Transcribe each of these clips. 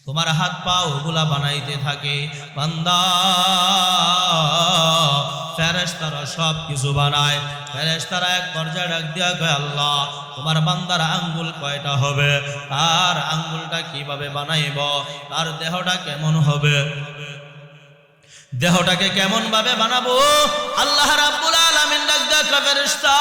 তোমার হাত পা ওগুলা বানাইতে থাকে। বান্দা ফেরেশতারা সব কিছু বানায়। ফেরেশতারা এক পর্যায়ে ডাক দিয়া কয়, আল্লাহ তোমার বান্দার আঙ্গুল কয়টা হবে, তার আঙ্গুলটা কিভাবে বানাইব, তার দেহটা কেমন হবে, দেহটাকে কেমন ভাবে বানাবো। আল্লাহ রাব্বুল আলামিন ডাক দিয়া ফেরেশতা,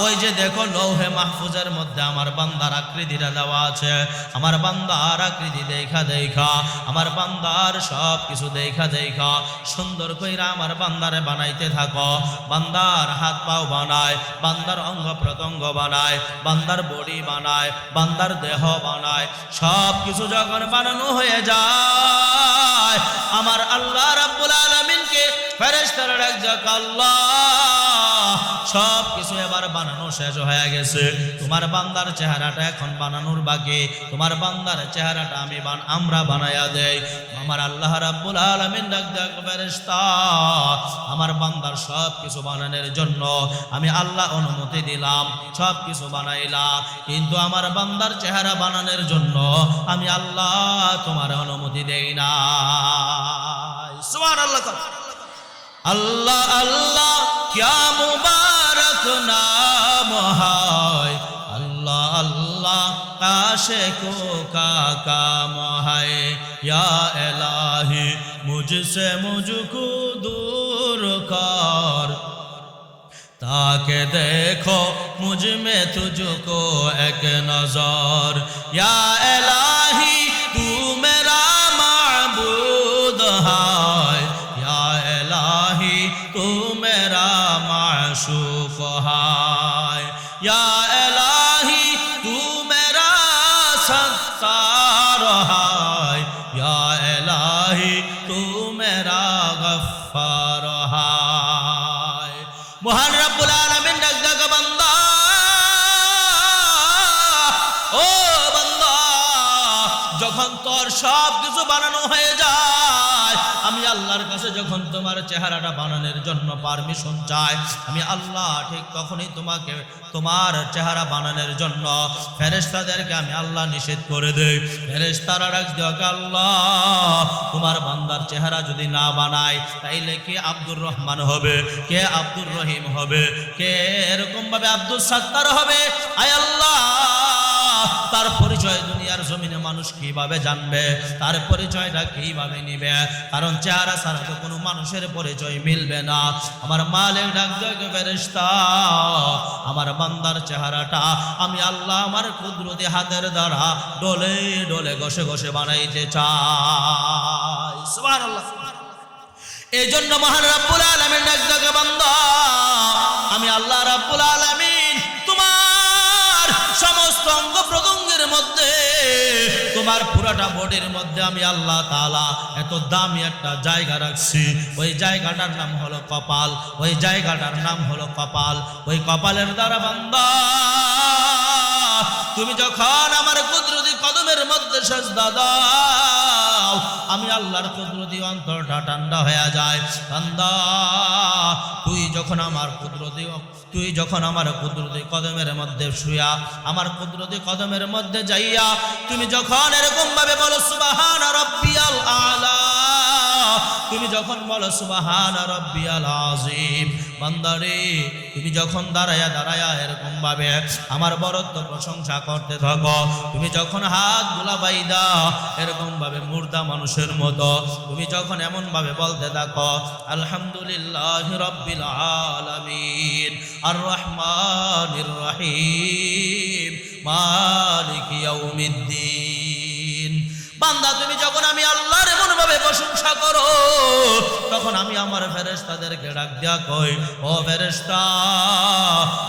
ওই যে দেখো লৌহে মাহফুজের মধ্যে আমার বান্দার আকৃতিটা দেওয়া আছে, আমার বান্দার আকৃতি দেখা দেখা, আমার বান্দার সব কিছু দেখা দেখা সুন্দর কইরা আমার বান্দারে বানাইতে থাকো। বান্দার হাত পাও বানায়, বান্দার অঙ্গ প্রত্যঙ্গ বানায়, বান্দার বডি বানায়, বান্দার দেহ বানায়। সব কিছু যখন বানানো হয়ে যায়, আমার আল্লাহ রাব্বুল আলামিনকে ফেরেশতারা ডাক দিয়া, আল্লাহ সব কিছু এবার বানানো শেষ হয়ে গেছে, তোমার বান্দার চেহারাটা এখন বানানোর বাকি, তোমার বান্দার চেহারাটা আমরা বানায়া দেই। আমার আল্লাহ রাব্বুল আলামিন ডাক দিয়া, ফেরেশতা আমার বান্দার সব কিছু বানানোর জন্য আমি আল্লাহ অনুমতি দিলাম, সব কিছু বানাইলা, কিন্তু আমার বান্দার চেহারা বানানোর জন্য আমি আল্লাহ তোমার অনুমতি দেই না। সুবহানাল্লাহ। আল্লাহ আল্লাহ क्या मुबारक नाम है, अल्लाह अल्लाह आशिकों का काम है, या इलाही मुझसे मुझको दूर कर, ताकि देखो मुझ में तुझको एक नजर, या इलाही तू मेरा माबूद है, या इलाही तू मेरा माशूक है, या इलाही तू मेरा सत्तार है, या इलाही तू मेरा गफ्फार है। মহান রব্বুল আলামিন ডাক দাও, বান্দা ও বান্দা, যখন তোর সব কিছু বানানো হয়ে যায়, আমি আল্লাহর কাছে যখন তোমার চেহারাটা বানানোর জন্য পারমিশন চাই, আমি আল্লাহ ঠিক তখনই তোমাকে তোমার চেহারা বানানোর জন্য ফেরেশতাদেরকে আমি আল্লাহ নিষেধ করে দেই। ফেরেশতারা ডাক দেয়, আল্লাহ তোমার বান্দার চেহারা যদি না বানায়, তাইলে কে আব্দুর রহমান হবে, কে আব্দুর রহিম হবে, কে এরকম ভাবে আব্দুল সাত্তার হবে? আয় আল্লাহ, তার পরিচয় দুনিয়ার জমিনে মানুষ কিভাবে জানবে, তার পরিচয়টা কিভাবে নিবে? কারণ চেহারা ছাড়া তো কোনো মানুষের পরিচয় মিলবে না। আমার মালিক ডাক দেয়, ফেরেশতা আমার বান্দার চেহারাটা আমি আল্লাহ আমার কুদরতি হাতের দ্বারা ডলে ডলে ঘষে ঘষে বানাইতে চাই। সুবহানাল্লাহ। এই জন্য মহান রব্বুল আলামিন ডাক দেয়, বান্দা আমি আল্লাহ রব্বুল আলামিন তোমার সমস্ত অঙ্গ প্রত্যঙ্গের মধ্যে, তোমার পুরাটা বডির মধ্যে আমি আল্লাহ তাআলা এত দামি একটা জায়গা রাখছি। ওই জায়গাটার নাম হলো কপাল, ওই জায়গাটার নাম হলো কপাল। ওই কপালের দ্বারা বান্দা তুমি যখন আমার কুদরতি কদমের মধ্যে সেজদা দাও, আমি আল্লাহর কুদরতি অন্তরটা ঠান্ডা হয়ে যায়। বান্দা তুই যখন আমার কুদরতি কদমের মধ্যে শুয়া, আমার কুদরতি কদমের মধ্যে যাইয়া তুমি যখন এরকম ভাবে বলো সুবহান রাব্বিয়াল আলা, তুমি যখন বলো সুবহান রাব্বিয়াল আযীম, বান্দারে তুমি যখন দাঁড়ায়া দাঁড়ায়া এরকম ভাবে আমার বরত্ব প্রশংসা করতে থাকো, তুমি যখন হাত গুলা বাইদা এরকম ভাবে মুর্দা মানুষের মতো তুমি যখন এমন ভাবে বলতে থাকো আলহামদুলিল্লাহি রাব্বিল আলামিন আর রহমানির রহিম মালিকি ইয়াউমিদ্দিন, বান্দা তুমি যখন আমি আল্লাহর এমন ভাবে প্রশংসা করো, তখন আমি আমার ফেরেশতাদেরকে ডাক দিয়া কই, ও ফেরেশতা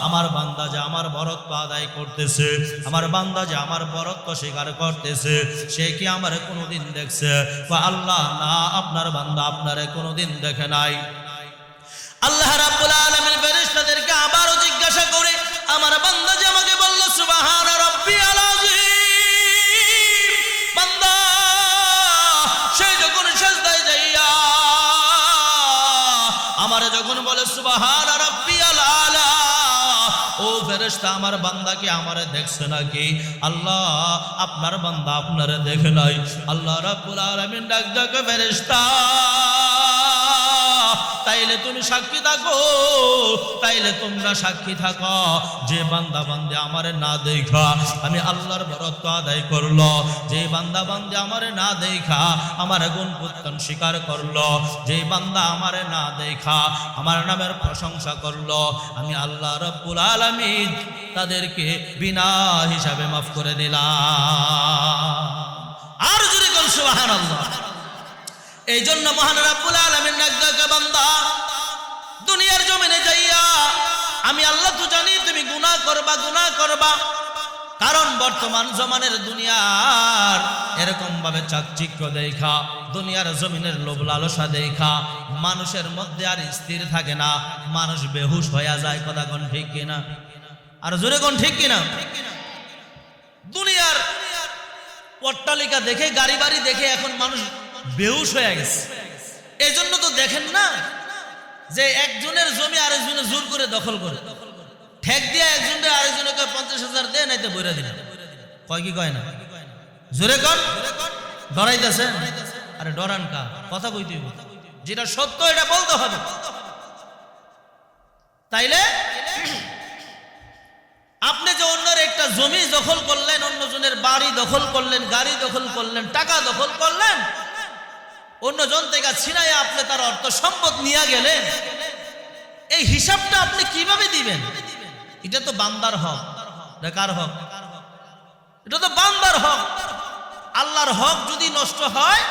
আমার বান্দা যে আমার বরত্ব আদায় করতেছে, আমার বান্দা যে আমার বরত্ব স্বীকার করতেছে, সে কি আমারে কোনোদিন দেখছে? আল্লাহ না, আপনার বান্দা আপনারে কোনোদিন দেখে নাই। আল্লাহ রাব্বুল আলামিন ফেরেশতাদেরকে আবারও জিজ্ঞাসা করে, আমার বান্দা যে আমাকে বলল সুবহান রাব্বিয়াল আযীম, বান্দা সে যখন সিজদায় যাইয়া আমারে যখন বলে সুবহান রাব্বিয়াল আলা, ও ফেরেশতা আমার বান্দা কি আমারে দেখছে নাকি? আল্লাহ আপনার বান্দা আপনারে দেখে নাই। আল্লাহ রাব্বুল আলামিন ডাক ডাকে ফেরেশতা তাইলে তুমি সাক্ষী থাকো, তাইলে তোমরা সাক্ষী থাকো যে বান্দা বান্দে আমারে না দেখা আমি আল্লাহর বরত্ব আদায় করলো, যে বান্দা বান্দে আমারে না দেখা আমার গুণ কীর্তন স্বীকার করলো, যে বান্দা আমারে না দেখা আমার নামের প্রশংসা করলো, আমি আল্লাহ রাব্বুল আলামিন তাদেরকে বিনা হিসাবে মাফ করে দিলাম। আর জোরে কোন সুবহানাল্লাহ। এই জন্য মহান রাব্বুল আলামিন ডাকে বান্দা দুনিয়ার জমিনে যাইয়া আমি আল্লাহ তো জানি তুমি গুনাহ করবা, কারণ বর্তমান জমানের দুনিয়ার এরকম ভাবে চাকচিক্য দেখা, দুনিয়ার জমিনের লোভ লালসা দেখা মানুষের মধ্যে আর স্থির থাকে না, মানুষ বেহুশ হয়ে যায়। কথা কোন ঠিক কিনা? আর জোরে কোন ঠিক কিনা? দুনিয়ার অট্টালিকা দেখে, গাড়ি বাড়ি দেখে এখন মানুষ বেহুশ হয়ে গেছে। এই জন্য তো দেখেন না যে একজনের জমি আরেকজনে জোর করে দখল করে, ঠেক দিয়ে একজনের আরেকজনকে 50,000 দেয় নাইতে বইরা দিল। কয় কি কয় না? জোরে কন। ডরাইতেছে? আরে ডরান কা? কথা কইতে হইব, যেটা সত্য এটা বলতে হবে। তাইলে আপনি যে অন্যের একটা জমি দখল করলেন, অন্যজনের বাড়ি দখল করলেন, গাড়ি দখল করলেন, টাকা দখল করলেন, অন্যজন থেকে ছিনাইয়া আপনি তার অর্থ সম্পদ নিয়ে গেলেন, এই হিসাবটা আপনি কিভাবে দিবেন? এটা তো বান্দার হক। কার হক? এটা তো বান্দার হক। আল্লাহর হক যদি নষ্ট হয়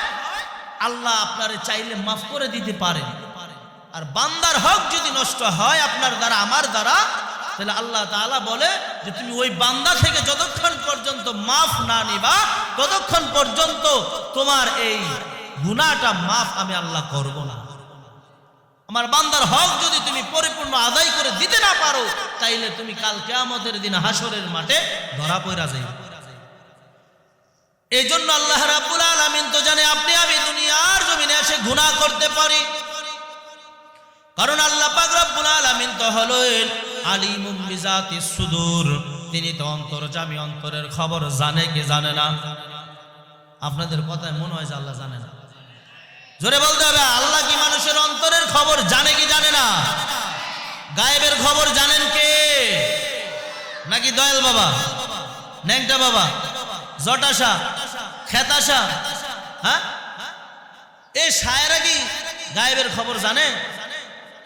আল্লাহ আপনারে চাইলে মাফ করে দিতে পারেন, আর বান্দার হক যদি নষ্ট হয় আপনার দ্বারা আমার দ্বারা, তাহলে আল্লাহ তাআলা বলে যে তুমি ওই বান্দা থেকে যতক্ষণ পর্যন্ত মাফ না নিবা ততক্ষণ পর্যন্ত তোমার এই গুনাহটা মাফ আমি আল্লাহ করব না। আমার বান্দার হক যদি তুমি পরিপূর্ণ আদায় করে দিতে না পারো তাইলে তুমি কাল কিয়ামতের দিন হাসরের মাঠে ধরা পড়া যাইবে। এই জন্য আল্লাহ রাব্বুল আলামিন তো জানে আপনি আমি দুনিয়ার জমিনে এসে গুনাহ করতে পারি, কারণ আল্লাহ পাক রব্বুল আলামিন তো হলেন আলিমুম বিজাতিস সুদূর, তিনি তো অন্তর্যামী, অন্তরের খবর জানে কি জানে না? আপনাদের কথায় মনে হয় যে আল্লাহ জানে না। জোরে বলতে হবে, আল্লাহ কি মানুষের অন্তরের খবর জানে কি জানে না? গায়েবের খবর জানেন কে? নাকি দয়াল বাবা, ন্যাংটা বাবা, জটাশা, খেতাশা? হ্যাঁ, এই শায়েরা কি গায়েবের খবর জানে?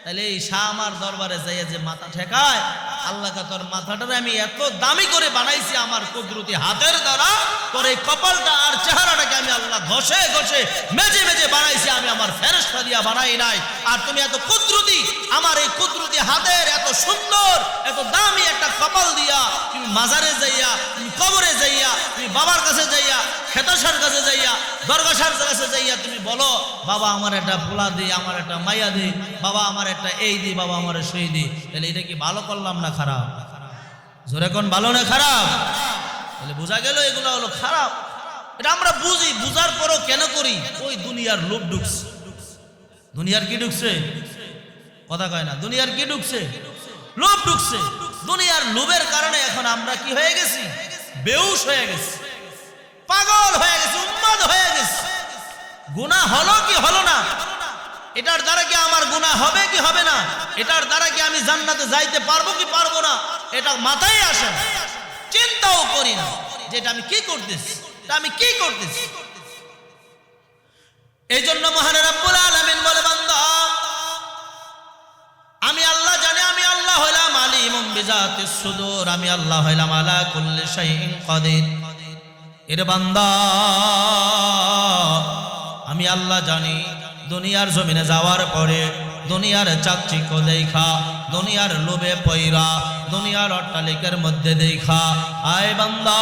তাহলে এই শাহ আমার দরবারে যাইয়া যে মাথা ঠেকায়, আল্লাহকে তোর মাথাটারে আমি এত দামি করে বানাইছি আমার কুদরতি হাতের দ্বারা, তোর এই কপালটা আর চেহারাটাকে আমি আল্লাহ ঘষে ঘষে মেজে মেজে বানাইছি, আমি আমার ফেরেশতা দিয়া বানাই নাই। আর তুমি এত কুদরতি, আমার এই কুদরতি হাতের এত সুন্দর এত দামি একটা কপাল দিয়া তুমি মাজারে যাইয়া, তুমি কবরে যাইয়া, তুমি বাবার কাছে যাইয়া, খেতাসার কাছে যাইয়া, দরগাসার কাছে যাইয়া তুমি বলো বাবা আমার একটা পোলা দি, আমার একটা মাইয়া দি, বাবা আমার একটা এই দি, বাবা আমার সেই দি, তাহলে এটা কি ভালো করলাম না খারাপ? জোরে কোন, ভালো না খারাপ? তাহলে বোঝা গেল এগুলো হলো খারাপ। এটা আমরা বুঝি, বুঝার পরও কেন করি? ওই দুনিয়ার লোভ ঢুকছে। দুনিয়ার কি ঢুকছে? কথা কয় না। দুনিয়ার কি ঢুকছে? লোভ ঢুকছে। দুনিয়ার লোভের কারণে এখন আমরা কি হয়ে গেছি? বেহুশ হয়ে গেছি, পাগল হয়ে গেছি, উন্মাদ হয়ে গেছি। গুনাহ হলো কি হলো না? এটার দ্বারা কি আমার গুনাহ হবে কি হবে না? এটার দ্বারা কি আমি জান্নাতে যাইতে পারবো কি পারবো না? এটা মাথায় আসে না, চিন্তাও করি না যে এটা আমি কি করতেছি, এটা আমি কি করতেছি। এই জন্য মহান রব্বুল আলামিন বলে বান্দা আমি আল্লাহ জানি, আমি আল্লাহ হইলাম আলিমুম বিজাতিস সুদূর, আমি আল্লাহ হইলাম আলা কুল্লি শাইইন কাদির। এর বান্দা আমি আল্লাহ জানি দুনিয়ার জমিনে যাওয়ার পরে দুনিয়ার চাকচিক্য দেখা, দুনিয়ার লোভে পয়রা, দুনিয়ার অট্টালিকার মধ্যে দেখা, আয় বান্দা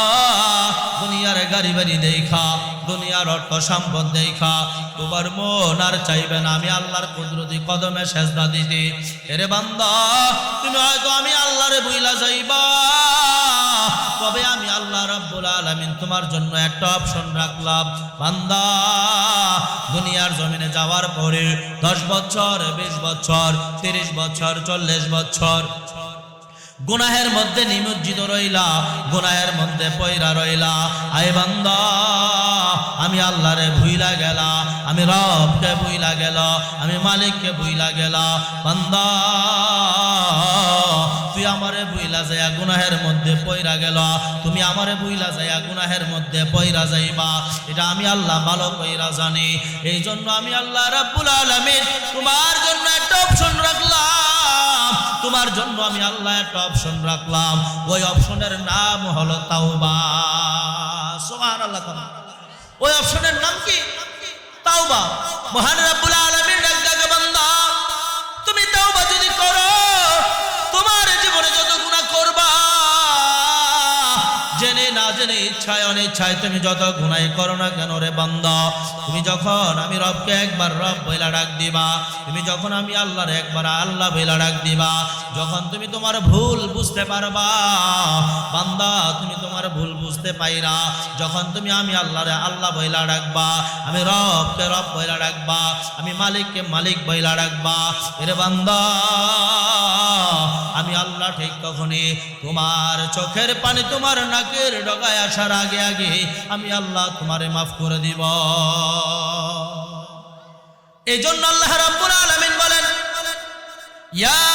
দুনিয়ার গাড়ি বাড়ি দেখা, দুনিয়ার অর্থ সম্পদ দেখা তোমার মন আর চাইবে না আমি আল্লাহর কুদরতি কদমে সেজদা দিতে। এরে বান্দা তুমি হয়তো আমি আল্লাহরে বুইলা যাইবা, তবে আমি আল্লাহ রাব্বুল আলামিন তোমার জন্য একটা অপশন রাখলাম। বান্দা দুনিয়ার জমিনে যাওয়ার পরে 10 বছর, 20 বছর, 30 বছর, 40 বছর গুনাহের মধ্যে নিমজ্জিত রইলা, গুনাহের মধ্যে পয়রা রইলা। আয় বান্দা, আমি আল্লাহরে ভুইলা গেলা, আমি রবকে ভুইলা গেল, আমি মালিককে ভুইলা গেলা। বান্দা, তুই আমারে ভুইলা যাইয়া গুনাহের মধ্যে পয়রা গেল, তুমি আমারে ভুইলা যাইয়া গুনাহের মধ্যে পয়রা যাইবা, এটা আমি আল্লাহ ভালো কইরা জানি। এই জন্য আমি আল্লাহ রাব্বুল আলামিন তোমার জন্য একটা অপশন রাখলাম, তোমার জন্য আমি আল্লাহ একটা অপশন রাখলাম। ওই অপশনের নাম হলো তাওবা। সুবহানাল্লাহ। ওই অপশনের নাম কি? তাওবা। মহান রাব্বুল আলামিন ডাকে, বান্দা তুমি তাওবা যদি করো, তোমার জীবনে যত গুনাহ করবা, জেনে না জেনে, ইচ্ছায় অনিচ্ছায় তুমি যত গুনাহ করো না কেন রে বান্দা, তুমি যখন আমি রবকে একবার রব বইলা ডাক দিবা, তুমি যখন আমি আল্লাহর একবার আল্লাহ বইলা ডাক দিবা, যখন তুমি তোমার ভুল বুঝতে পারবা বান্দা, তুমি তোমার ভুল বুঝতে পাইরা যখন তুমি আমি আল্লাহরে আল্লাহ বইলা ডাকবা, আমি রবকে রব বইলা ডাকবা, আমি মালিককে মালিক বইলা ডাকবা, এরে বান্দা আমি আল্লাহ ঠিক তখনই তোমার চোখের পানি তোমার নাকের ডগায় আসার আগে আগে আমি আল্লাহ তোমারে মাফ করে দিব। এই জন্য আল্লাহ রাব্বুল আলামিন বলেন, ইয়া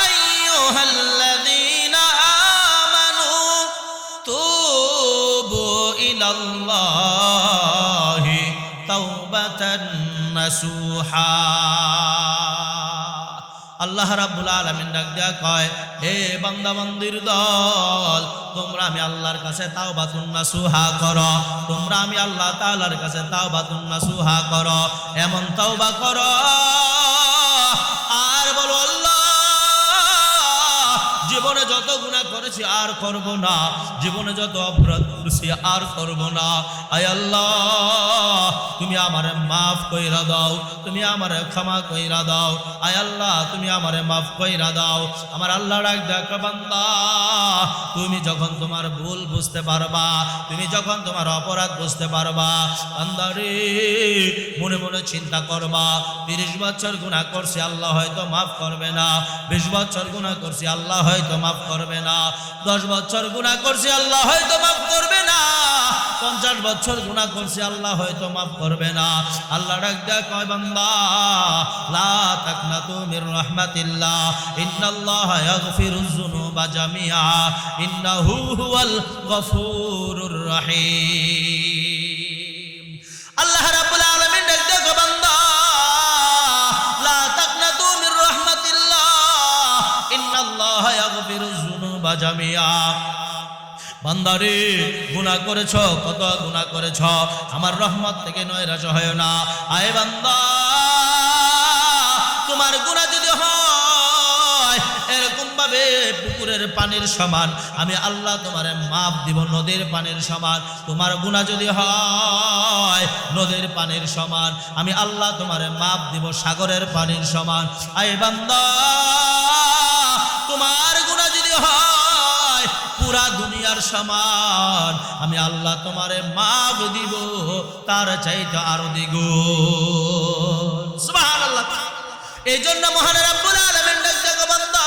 আইয়ুহাল্লাযীনা আমানু তুবু ইলাল্লাহি তাওবাতান নাসুহা। আল্লাহ রাব্বুল আলামিন ডাক দেয়া কয়, হে বান্দা বান্দির দল, তোমরা আমি আল্লাহর কাছে তাওবাতুন নাসুহা করো, তোমরা আমি আল্লাহ তাআলার কাছে তাওবাতুন নাসুহা করো। এমন তাওবা করো আর বলো, আল্লাহ জীবনে যত গুনাহ করেছি আর করব না, জীবনে যত অপরাধ করেছি আর করব না। আয় আল্লাহ তুমি আমারে মাফ কইরা দাও, তুমি আমারে ক্ষমা কইরা দাও। আয় আল্লাহ তুমি আমারে মাফ কইরা দাও। আমার আল্লাহ ডাক দেখ, বান্দা তুমি যখন তোমার ভুল বুঝতে পারবা, তুমি যখন তোমার অপরাধ বুঝতে পারবা, বান্দারে মনে মনে চিন্তা করবা, 30 বছর গুনাহ করছি আল্লাহ হয়তো মাফ করবে না, 20 বছর গুনাহ করছি আল্লাহ হয়তো মাফ করবে না, 10 বছর গুনাহ করছি আল্লাহ হয়তো মাফ করবে না, 50 বছর গুনাহ করছি আল্লাহ হয়তো মাফ করবে না। আল্লাহ ডাক দেয়া কয়, বান্দা লা তাকনাতু মির রাহমাতিল্লাহ, ইন্নাল্লাহা ইয়াগফিরুয যুনুবা জামিআ, ইন্নাহু হুয়াল গফুরুর রহিম। আল্লাহ রাব্বুল আলামিন ডাক দেয়া কয়, বান্দা লা তাকনাতু মির রাহমাতিল্লাহ, ইন্নাল্লাহা ইয়াগফিরুয যুনুবা জামিআ। বান্দারে গুনাহ করেছ, কত গুনাহ করেছ, আমার রহমত থেকে নৈরাশ হয় না। আয় বান্দা, তোমার গুনাহ যদি হয় এরকম ভাবে পুকুরের পানির সমান, আমি আল্লাহ তোমারে মাফ দিব নদীর পানির সমান। তোমার গুনাহ যদি হয় নদীর পানির সমান, আমি আল্লাহ তোমারে মাফ দিব সাগরের পানির সমান। আয় বান্দা, তোমার গুনাহ যদি হয় পুরা দুনিয়ার সমান, আমি আল্লাহ তোমারে মাফ দিব তার চাইতে আরো দ্বিগুণ। সুবহানাল্লাহ। এই জন্য মহান রাব্বুল আলামিন ডাক দেয়া, বান্দা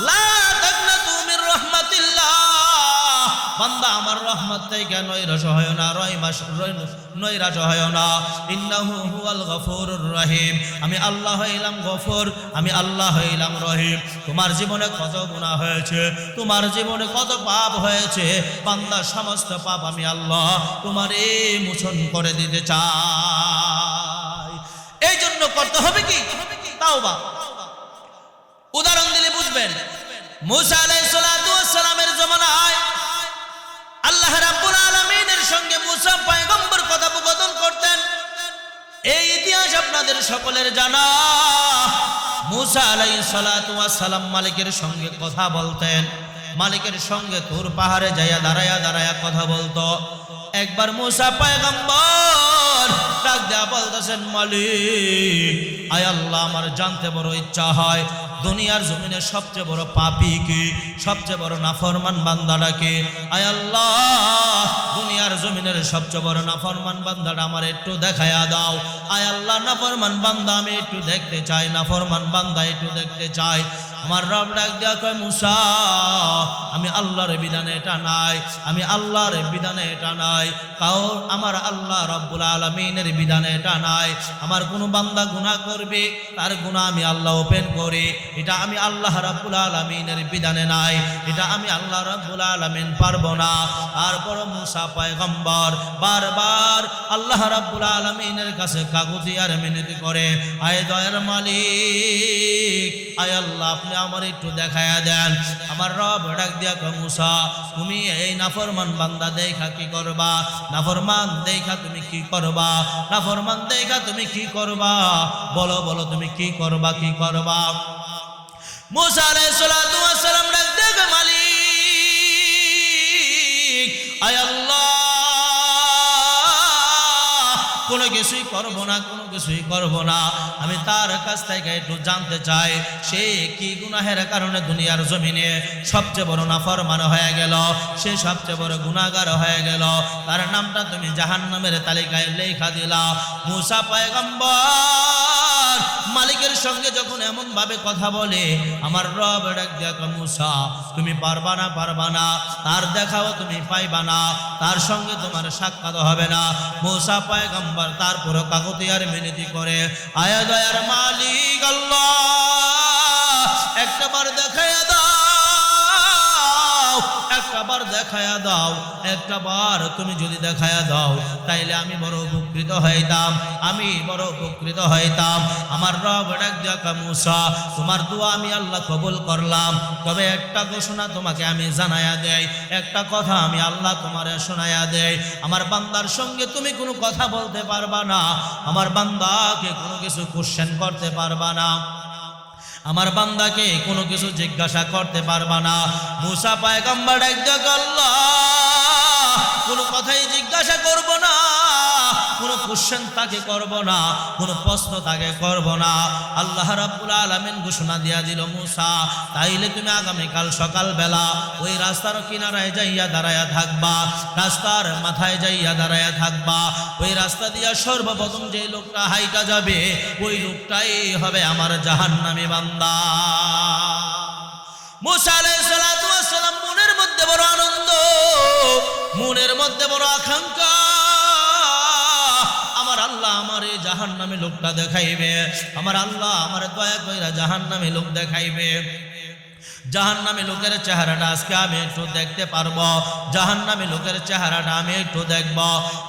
লা তাকনাতু মির রাহমাতিল্লাহ, বান্দা আমার রহমত থেকে নৈরাশ হয় না, নৈরাশ হয় না। ইন্নাহু হুয়াল গফুরুর রহিম, আমি আল্লাহ হইলাম গফুর, আমি আল্লাহ হইলাম রহিম। তোমার জীবনে কত গুনাহ হয়েছে, তোমার জীবনে কত পাপ হয়েছে, বান্দা সমস্ত পাপ আমি আল্লাহ তোমারে মোচন করে দিতে চাই। এই জন্য করতে হবে কি? তাওবা। উদাহরণ দিলে বুঝবেন। মুসা আলাইহিস সালাতু ওয়াস সালামের জামানায় আল্লাহ রাব্বুল আলামিনের সঙ্গে মুসা পয়গম্বর কথোপকথন করতেন। এই ইতিহাস আপনাদের সকলের জানা। মুসা আলাইহিস সালাতু ওয়াস সালাম মালিকের সঙ্গে কথা বলতেন, মালিকের সঙ্গে তুর পাহাড়ে যাইয়া দাঁড়ায়া দাঁড়ায়া কথা বলতো। একবার মুসা পয়গম্বর ডাক দেয়া বলতেছেন, মালিক আয় আল্লাহ, আমার জানতে বড় ইচ্ছা হয় দুনিয়ার জমিনে সবচেয়ে বড় পাপী কি, সবচেয়ে বড় নাফরমান বান্দাটা কে? আয় আল্লাহ, দুনিয়ার জমিনের সবচেয়ে বড় নাফরমান বান্দাটা আমার একটু দেখায়া দাও। আয় আল্লাহ, নাফরমান বান্দা আমি একটু দেখতে চাই, নাফরমান বান্দা একটু দেখতে চাই। আমার রব ডাক দিয়া কয় মুসা আমি আল্লাহর বিধানে এটা নাই, আমি আল্লাহর বিধানে এটা নাই, কাও আমার আল্লাহ রব্বুল আলামিনের বিধানে এটা নাই। আমার কোনো বান্দা গুনাহ করবে তার গুনাহ আমি আল্লাহ ওপেন করি, এটা আমি আল্লাহ রব্বুল আলামিনের বিধানে নাই, এটা আমি আল্লাহ রব্বুল আলামিন পারবো না। তারপর মুসা পয়গম্বর বারবার আল্লাহ রব্বুল আলামিনের কাছে কাকুতি আর মিনতি করে, আয় দয়ার মালিক, আয় আল্লাহ আপনি আমার একটু দেখায়া দেন। আমার রব ডাক দিয়া কয় মুসা তুমি এই নাফরমান বান্দা দেখা কি করবা, নাফরমান দেখা তুমি কি করবা, নাফরমান দেখা তুমি কি করবা, বলো বলো তুমি কি করবা, কি করবা। মুসা আলাইহিস সালাতু ওয়াস সালাম ডাক দিয়া কয় মালিক আয় আল্লাহ কোনো কিছুই করবো না, কোনো কিছুই করবো না। আমি তার কাছ থেকে একটু জানতে চাই সে কি গুনাহের কারণে দুনিয়ার জমিনে সবচেয়ে বড় নাফরমান হয়ে গেল, সে সবচেয়ে বড় গুনাহগার হয়ে গেল, তার নামটা তুমি জাহান্নামের তালিকায় লেখা দিলা। মুসা পয়গম্বর মালিকের সঙ্গে যখন এমন ভাবে কথা বলে, আমার রব ডাক দিয়া কয় মুসা তুমি পারবা না, পারবা না, তার দেখাও তুমি পাইবা না, তার সঙ্গে তোমার সাক্ষাৎ হবে না। মুসা পয়গম্বর তারপর কাকুতি আর মিনতি করে, আয়া দয়ার মালিক আল্লাহ একটাবার দেখায়া দাও, একটাবার দেখায়া দাও, একটাবার তুমি যদি দেখায়া দাও তাইলে আমি বড় উপকৃত হইতাম, আমি বড় উপকৃত হইতাম। আমার রব ডাক দিয়া কয় মুসা তোমার দোয়া আমি আল্লাহ কবুল করলাম, তবে একটা ঘোষণা তোমাকে আমি জানায়া দেই, একটা কথা আমি আল্লাহ তোমারে শোনায়া দেই, আমার বান্দার সঙ্গে তুমি কোনো কথা বলতে পারবা না, আমার বান্দাকে কোনো কিছু কোশ্চেন করতে পারবা না, আমার বান্দাকে কোনো কিছু জিজ্ঞাসা করতে পারবা না। মুসা পয়গম্বর ডাক দিয়া কয় আল্লাহ কোনো কথাই জিজ্ঞাসা করব না, কোনো কোশ্চেন তাকে করব না, কোনো প্রশ্ন তাকে করব না। আল্লাহ রাব্বুল আলামিন ঘোষণা দিয়া দিল মুসা তাইলে তুমি আগামীকাল সকালবেলা ওই রাস্তার কিনারায় যাইয়া দাঁড়ায়া থাকবা, রাস্তার মাথায় যাইয়া দাঁড়ায়া থাকবা, ওই রাস্তা দিয়া সর্বপ্রথম যে লোকটা হাইটা যাবে ওই লোকটাই হবে আমার জাহান্নামী বান্দা। মুসা আলাইহিস সালাতু ওয়াস সালাম মনের মধ্যে বড় আনন্দ, মনের মধ্যে বড় আকাঙ্ক্ষা, আমার আল্লাহ আমার এই জাহান্নামী লোকটা দেখাইবে, আমার আল্লাহ আমার দয়া কইরা জাহান্নামী লোক দেখাইবে। জাহান্নামী লোকের চেহারাটা আজকে আমি একটু দেখতে পারবো, জাহান্নামী লোকের চেহারাটা আমি একটু দেখব।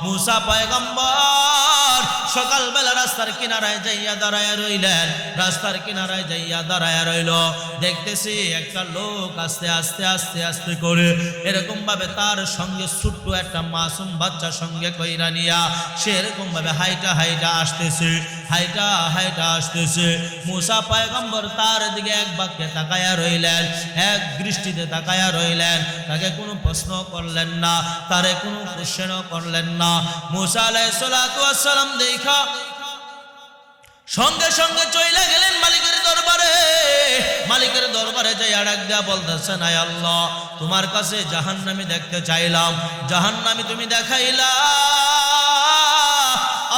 মুসা পয়গম্বর সকালবেলা রাস্তার কিনারায় যাইয়া দাঁড়ায় রইলেন, রাস্তার কিনারায় যাইয়া দাঁড়ায় রইল, দেখতেছি একটা লোক আস্তে আস্তে আস্তে আস্তে করে এরকম ভাবে তার সঙ্গে ছোট্ট একটা মাসুম বাচ্চা সঙ্গে কইরা নিয়া সে এরকম ভাবে হাইটা হাইটা আসতেছে, হাইটা হাইটা আসতেছে। মুসা পয়গম্বর তার দিকে এক বাক্যে তাকায়া রইলেন, এক দৃষ্টিতে তাকায়া রইলেন, তাকে কোনো প্রশ্ন করলেন না, তারে কোনো কোশ্চেনও করলেন না। মুসা আলাইহিস সালাতু ওয়াস সালাম দেখা সঙ্গে সঙ্গে চইলা গেলেন মালিকের দরবারে, মালিকের দরবারে যাই ডাক দিয়া বলতেছেন আয় আল্লাহ তোমার কাছে জাহান্নামী দেখতে চাইলাম, জাহান্নামী তুমি দেখাইলা,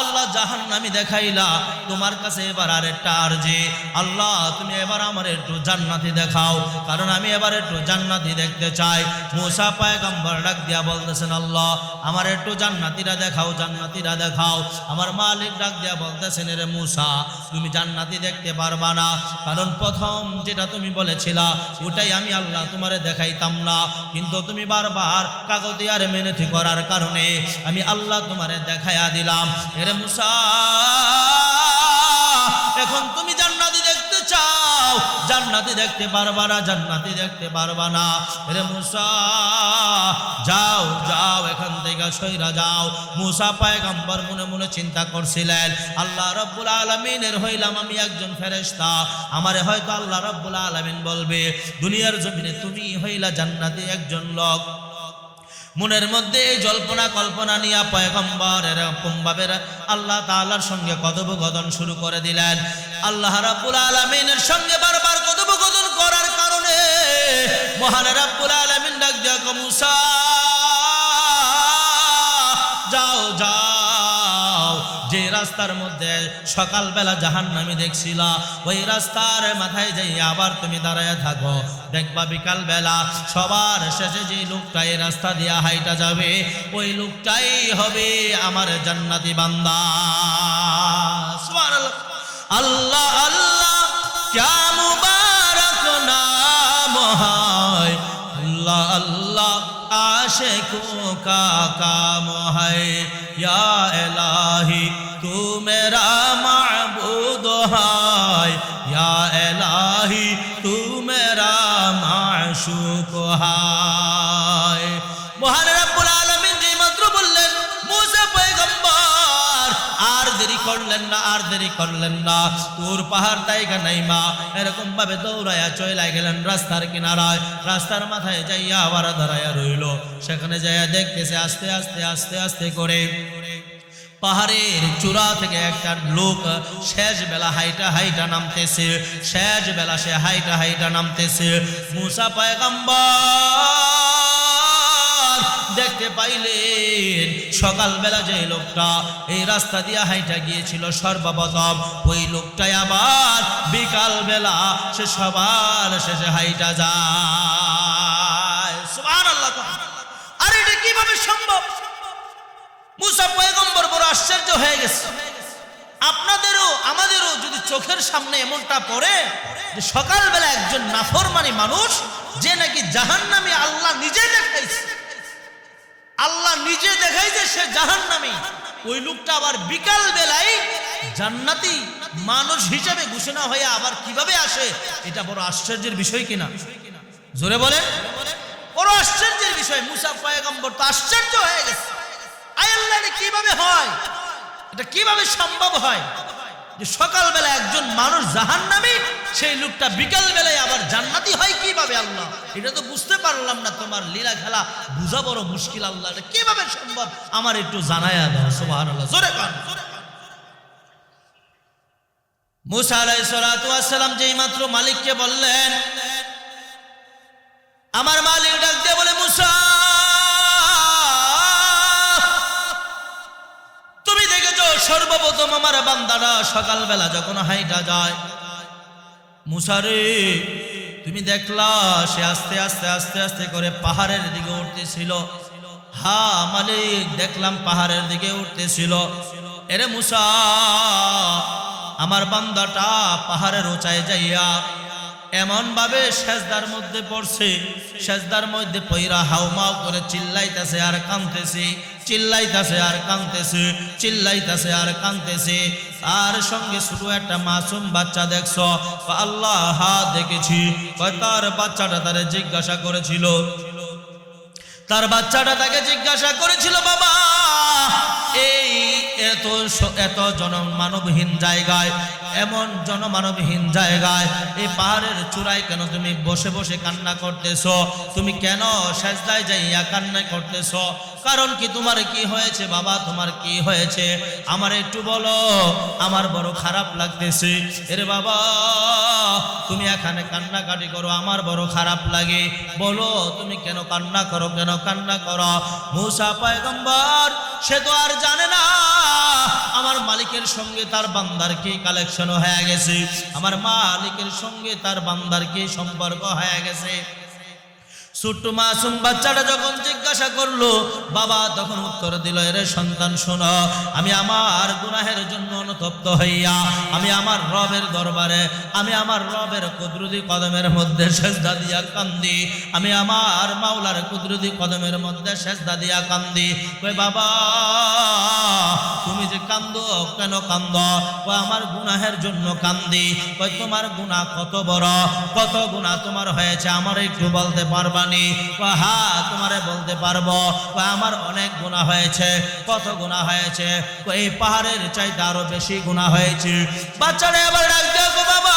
আল্লাহ জাহান্নামী দেখাইলা, তোমার কাছে এবার আরেকটা আরজি, আল্লাহ তুমি এবার আমার একটু জান্নাতি দেখাও, কারণ আমি এবার একটু জান্নাতি দেখতে চাই। মুসা পয়গম্বর ডাক দিয়া বলতেছেন আল্লাহ আমার একটু জান্নাতিরা দেখাও, জান্নাতিরা দেখাও। আমার মালিক ডাক দিয়া বলতেছেন রে মুসা তুমি জান্নাতি দেখতে পারবা না, কারণ প্রথম যেটা তুমি বলেছিলা ওটাই আমি আল্লাহ তোমারে দেখাইতাম না, কিন্তু তুমি বারবার কাগতি আর মিনতি করার কারণে আমি আল্লাহ তোমারে দেখাইয়া দিলাম। এরে মুসা এখন তুমি জান্নাতি দেখতে চাও, জান্নাতি দেখতে পারবা না, জান্নাতি দেখতে পারবা না। এরে মুসা যাও যাও এখান থেকে সইরা যাও। মুসা পয়গম্বর মনে মনে চিন্তা করছিলেন আল্লাহ রাব্বুল আলামিনের হইলাম আমি একজন ফেরেশতা, আমারে হয়তো আল্লাহ রাব্বুল আলামিন বলবে দুনিয়ার জমিনে তুমি হইলা জান্নাতি একজন লোক। মনের মধ্যে এই জল্পনা কল্পনা নিয়ে পয়গম্বর এরকম ভাবে আল্লাহ তাআলার সঙ্গে কথোপকথন শুরু করে দিলেন। আল্লাহ রাব্বুল আলামিনের সঙ্গে বারবার কথোপকথন করার কারণে মহান রাব্বুল আলামিন ডাক দিয়া কয় মুসা যাও যাও যে রাস্তার মধ্যে সকালবেলা জাহান্নামী দেখছিল, ওই রাস্তার মাথায় যাই আবার তুমি দাঁড়ায় থাকো, দেখবা বিকালবেলা সবার শেষে যে লোকটা এই রাস্তা দিয়া হাইটা যাবে ওই লোকটাই হবে আমার জান্নাতি বান্দা। সুবহানাল্লাহ। আল্লাহ আল্লাহ क्या मुबारक नाम है, अल्लाह अल्लाह आशिकों का काम है, या इलाही तू मेरा माबूद है, या इलाही तू मेरा माशूक है। মহান রব্বুল আলামিন যে মাত্র বললেন মুসা পয়গম্বর আর দেরি করলেন না, আর দেরি করলেন না, তোর পাহাড় তাইগা নাইমা এরকম ভাবে দৌড়ায়া চলে গেলেন রাস্তার কিনারায়। রাস্তার মাথায় যাইয়া আবার দাঁড়ায়া রইল। সেখানে যাইয়া দেখতেছে আস্তে আস্তে আস্তে আস্তে করে পাহাড়ের চূড়া থেকে একটা লোক শেষ বেলা হাইটা হাইটা নামতেছে, শেষ বেলা সে হাইটা হাইটা নামতেছে। মুসা পয়গম্বর দেখতে পাইলেন সকালবেলা যে লোকটা এই রাস্তা দিয়ে হাইটা গিয়েছিল সর্বপ্রথম, ওই লোকটাই আবার বিকাল বেলা সে সবার শেষে হাইটা যায়। সুবহানাল্লাহ। আর এটা কিভাবে সম্ভব? মুসা পয়গম্বর বড় আশ্চর্য হয়ে গেছে। আপনাদেরও আমাদেরও যদি চোখের সামনে এমনটা পড়ে যে সকালবেলা একজন নাফরমানি মানুষ যে নাকি জাহান্নামী আল্লাহ নিজে দেখাইছে, আল্লাহ নিজে দেখাইছে সে জাহান্নামী, ওই লোকটা আবার বিকাল বেলায় জান্নাতি মানুষ হিসেবে ঘোষণা হয়ে আবার কিভাবে আসে, এটা বড় আশ্চর্যের বিষয় কিনা? জোরে বলেন। বড় আশ্চর্যের বিষয়। মুসা পয়গম্বর তো আশ্চর্য হয়ে গেছে, আয় আল্লাহ এটা কিভাবে হয়, এটা কিভাবে সম্ভব হয় যে সকালবেলা একজন মানুষ জাহান্নামী সেই লোকটা বিকাল বেলায় আবার জান্নাতি হয় কিভাবে? আল্লাহ এটা তো বুঝতে পারলাম না, তোমার লীলা খেলা বুঝা বড় মুশকিল। আল্লাহ এটা কিভাবে সম্ভব আমার একটু জানায়া দাও। সুবহানাল্লাহ। জোরে কান। মুসা আলাইহিস সালাতু ওয়াস সালাম যেই মাত্র মালিককে বললেন, আমার মালিক ডাক দিয়ে বলে, মুসা তুমি দেখেছো সর্বপ্রথম আমার বান্দারা সকালবেলা যখন হাইটা যায়, মুসা রে তুমি দেখলা সে আস্তে আস্তে আস্তে আস্তে করে পাহাড়ের দিকে উঠতেছিল। হ্যাঁ মালিক দেখলাম পাহাড়ের দিকে উঠতেছিল। এরে মুসা আমার বান্দাটা পাহাড়ের উঁচায় যাইয়া এমন ভাবে সেজদার মধ্যে পড়ছে, সেজদার মধ্যে পইরা হাউমাউ করে চিল্লাইতেছে আর কাঁদতেছে, চিল্লাইতেছে আর কাঁদতেছে, চিল্লাইতেছে আর কাঁদতেছে। আর সঙ্গে ছোট একটা মাসুম বাচ্চা দেখছো? আল্লাহ হ্যাঁ দেখেছি। তার বাচ্চাটা তারে জিজ্ঞাসা করেছিল, তার বাচ্চাটা তাকে জিজ্ঞাসা করেছিল, বাবা এই এত এত জনমানবহীন জায়গায়, এমন জনমানবহীন জায়গায় এই পাহাড়ের চূড়ায় কেন তুমি বসে বসে কান্না করতেছো? তুমি কেন সেজদায় যাইয়া কান্না করতেছো? কারণ কি? তোমার কি হয়েছে বাবা, তোমার কি হয়েছে আমার একটু বলো, আমার বড় খারাপ লাগতেছে। এরে বাবা তুমি এখানে কান্নাকাটি করো, আমার বড় খারাপ লাগে, বলো তুমি কেন কান্না করো, কেন কান্না করো? মুসা পয়গম্বর সে তো আর জানে না আমার মালিকের সঙ্গে তার বান্দার কি কালেকশন হয়ে গেছে, আমার মালিকের সঙ্গে তার বান্দার কি সম্পর্ক হয়ে গেছে। ছোট্ট মাসুম বাচ্চাটা যখন জিজ্ঞাসা করলো বাবা, তখন উত্তর দিল, এরে সন্তান শোনো, আমি আমার গুনাহের জন্য অনুতপ্ত হইয়া আমি আমার রবের দরবারে, আমি আমার রবের কুদরতি কদমের মধ্যে সেজদা দিয়া কান্দি, আমি আমার মাওলার কুদরতি কদমের মধ্যে সেজদা দিয়া কান্দি। কই বাবা তুমি যে কান্দো কেন কান্দো? কই আমার গুনাহের জন্য কান্দি। কই তোমার গুনাহ কত বড়, কত গুনাহ তোমার হয়েছে আমার একটু বলতে পারবা? হ্যাঁ তোমারে বলতে পারবো, আমার অনেক গুনাহ হয়েছে। কত গুনাহ হয়েছে? এই পাহাড়ের চাইতে আরো বেশি গুনাহ হয়েছে। বাচ্চারা এবার ডাক দেখো, বাবা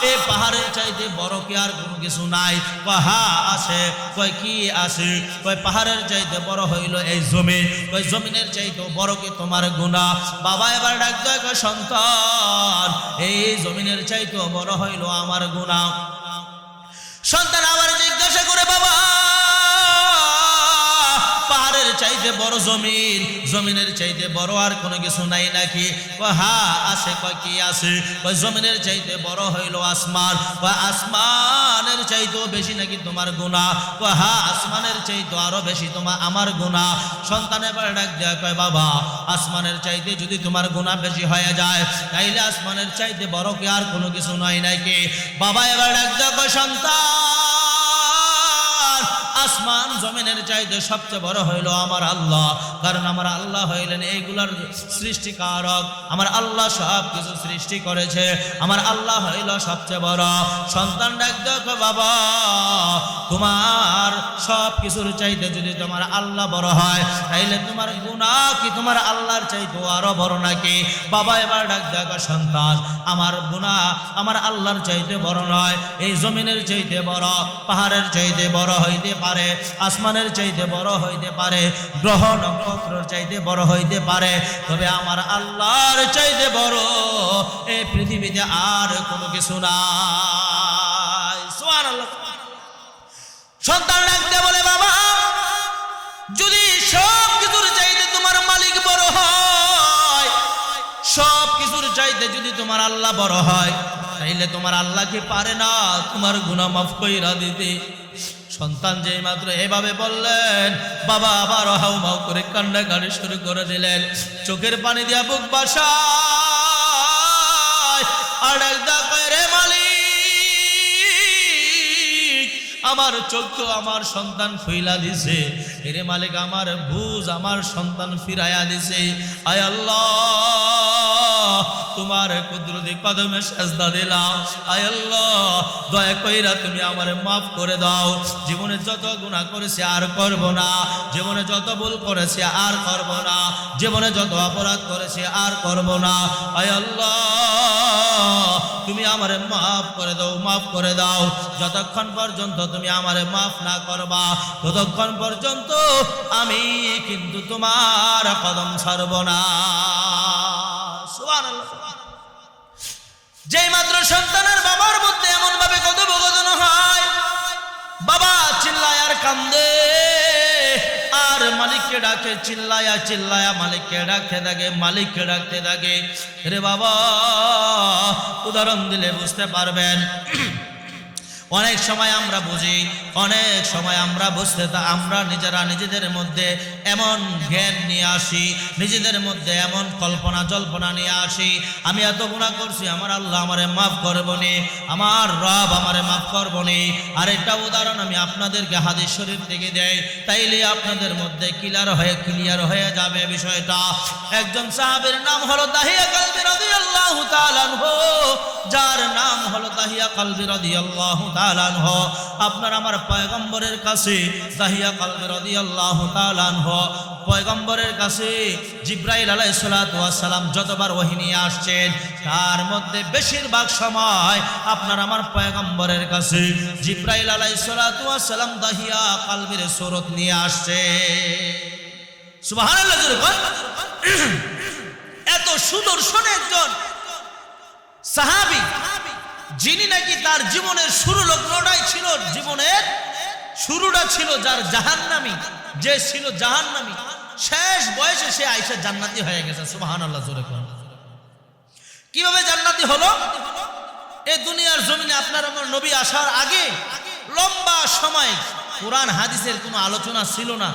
এই পাহাড়ের চাইতে বড় কি আর কোনো কিছু নাই? হ্যাঁ আছে। কই কি আছে? কই পাহাড়ের চাইতে বড় হইল এই জমিন, কই জমিনের চাইতে বড় কি তোমার গুনাহ? বাবা এবার ডাক দেখো, সন্তান এই জমিনের চাইতে বড় হইল আমার গুনাহ। সন্তান আবার জিজ্ঞাসা করে, বাবা পাহাড়ের চাইতে বড় জমিন, জমিনের চাইতে বড় আর কোনো কিছু নাই নাকি? হ্যাঁ আছে। কয় কি আছে? কয় জমিনের চাইতে বড় হইল আসমান। কয় আসমানের চাইতেও বেশি নাকি তোমার গুনাহ? কয় হ্যাঁ আসমানের চাইতে আরো বেশি তোমার আমার গুনাহ। সন্তান এবার ডাক দেয়া কয় বাবা আসমানের চাইতে যদি তোমার গুনাহ বেশি হয়ে যায় তাইলে আসমানের চাইতে বড় কি আর কোনো কিছু নয় নাকি? বাবা এবার ডাক দেয়া কয় সন্তান আসমান জমিনের চাইতে সবচেয়ে বড় হইল আমার আল্লাহ, কারণ আমার আল্লাহ হইলেন এইগুলার সৃষ্টিকারক। আমার আল্লাহ সব কিছু সৃষ্টি করেছে, আমার আল্লাহ হইল সবচেয়ে বড়। সন্তান ডাক দেখো বাবা তোমার সব কিছুর চাইতে যদি তোমার আল্লাহ বড় হয় তাইলে তোমার গুনাহ কি তোমার আল্লাহর চাইতে আরো বড় নাকি? বাবা এবার ডাক দেখো সন্তান আমার গুনাহ আমার আল্লাহর চাইতে বড় নয়, এই জমিনের চাইতে বড়, পাহাড়ের চাইতে বড় হইতে পারে, আসমানের চাইতে বড় হইতে পারে, গ্রহ নক্ষত্রের চাইতে বড় হইতে পারে, তবে আমার আল্লাহর চাইতে বড় এই পৃথিবীতে আর কোনো কিছু নাই। সুবহানাল্লাহ। সন্তান ডাকতে বলে বাবা যদি সব কিছুর চাইতে তোমার মালিক বড় হয়, সব কিছুর চাইতে যদি তোমার আল্লাহ বড় হয় তাইলে তোমার আল্লাহ কি পারে না তোমার গুনাহ মাফ কইরা দিতে? সন্তান যেই মাত্র এভাবে বললেন বাবা আবার হাউমাউ করে কান্নাকাটি শুরু করে দিলেন, চোখের পানি দিয়া বুক বাসায় আর ডাকদা কয় রে মালিক আমার চোখ তো আমার সন্তান ফিরা দিছে, রে মালিক আমার বুঝ আমার সন্তান ফিরাইয়া দিছে। আয় আল্লাহ তোমার কুদরতি কদমে সেজদা দিলাম, আয় আল্লাহ দয়া কইরা তুমি আমারে মাফ করে দাও। জীবনে যত গুনাহ করেছি আর করব না, জীবনে যত ভুল করেছি আর করব না, জীবনে যত অপরাধ করেছি আর করব না। আয় আল্লাহ তুমি আমারে মাফ করে দাও, মাফ করে দাও। যতক্ষণ পর্যন্ত তুমি আমারে মাফ না করবা ততক্ষণ পর্যন্ত আমি কিন্তু তোমার কদম ছাড়ব না। সুবহানাল্লাহ। যেই মাত্র সন্তানের বাবার মধ্যে এমন ভাবে কথোপকথন হয়, বাবা চিল্লায় আর কান্দে আর মালিককে ডাকে, চিল্লায়া চিল্লায়া মালিককে ডাকতে থাকে, মালিককে ডাকতে থাকে। রে বাবা উদাহরণ দিলে বুঝতে পারবেন। অনেক সময় আমরা বুঝি, অনেক সময় আমরা বুঝতে আমরা নিজেরা নিজেদের মধ্যে এমন জ্ঞান নিয়ে আসি, নিজেদের মধ্যে এমন কল্পনা জল্পনা নিয়ে আসি আমি এত গুনাহ করছি আমার আল্লাহ আমারে মাফ করবনি, আমার রব আমারে মাফ করবনি। আর একটা উদাহরণ আমি আপনাদেরকে হাদিস শরীফ থেকে দেই, তাইলে আপনাদের মধ্যে ক্লিয়ার হয়ে যাবে বিষয়টা। একজন সাহাবীর নাম হলো দাহিয়া কালবি রাদিয়াল্লাহু তাআলা আনহু, যার নাম হলো দাহিয়া কালবি রাদিয়াল্লাহু তাআলা আনহু। আপনার আমার পয়গম্বরের কাছে দাহিয়া কালবি রাদিয়াল্লাহু তাআলা আনহু পয়গম্বরের কাছে জিবরাইল আলাইহিস সালাতু ওয়াস সালাম যতবার ওহী নিয়ে আসছেন তার মধ্যে বেশিরভাগ সময় আপনার আমার পয়গম্বরের কাছে জিবরাইল আলাইহিস সালাতু ওয়াস সালাম দাহিয়া কালবির সূরত নিয়ে আসছে। সুবহানাল্লাহ। এত সুদর্শন একজন সাহাবী যিনি নাকি তার জীবনের শুরু লগ্নটাই ছিল, জীবনের শুরুটা ছিল যার জাহান্নামী, যে ছিল জাহান্নামী, শেষ বয়সে সে আয়েশা জান্নাতি হয়ে গেছে। সুবহানাল্লাহ। জোরে কোন কিভাবে জান্নাতি হলো? এই দুনিয়ার জমিনে আপনার আমার নবী আসার আগে লম্বা সময় কোরআন হাদিসের কোনো আলোচনা ছিল না।